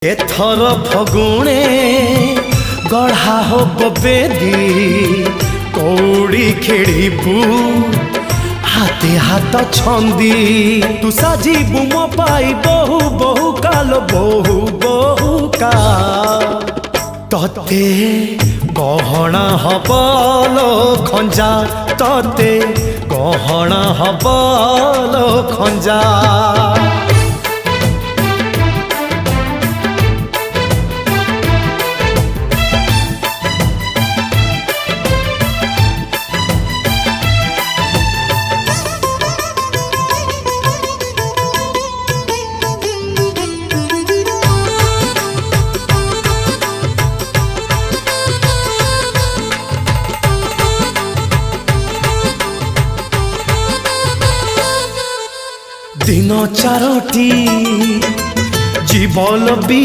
एथर फगुणे गढ़ा हब बेदी कौड़ी खेड़बू हाथे हाथ छंदी तू साजिबू मो पाई बहु बहु काल बहु बहु का तते गहना हबलो खंजा तते गहना हबलो खंजा दिन चारोटी जीवन भी